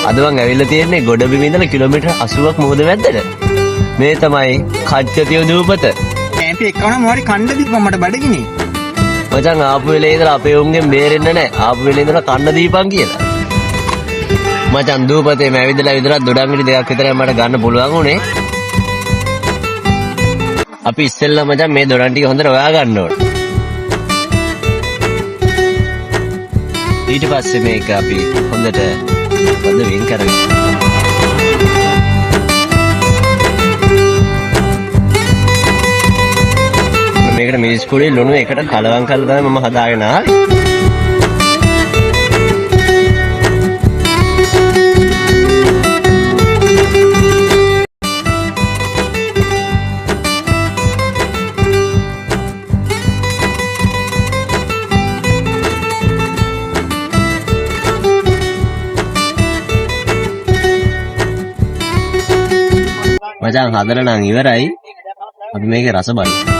අද මං ඇවිල්ලා තියෙන්නේ ගොඩබිම ඉඳලා කිලෝමීටර් 80ක් මුහුද වැද්දට. මේ තමයි කච්චතිය දූපත. අපි එක්කම මොහරි කණ්ඩ දීපන් මට බඩගිනි. මචං ආපු වෙලේ ඉඳලා අපේ උන්ගෙන් බේරෙන්න නැහැ. ආපු වෙලේ ඉඳලා කන්න දීපන් කියලා. මචං දූපතේ මම ඇවිදලා විතරක් දොඩංගිටි දෙකක් විතරයි මට ගන්න පුළුවන් උනේ. අපි ඉස්සෙල්ලා මචං මේ දොඩම් ටික හොඳට හොයා ගන්න ඕන. ඊට පස්සේ මේක අපි හොඳට වද වෙන් කරගන්න. මේකට මිරිස් පොඩි ලුණු එකට කලවම් කරලා තමයි මම හදාගෙන ආවේ. මචං හදලා නම් ඉවරයි. අපි මේකේ රස බලමු.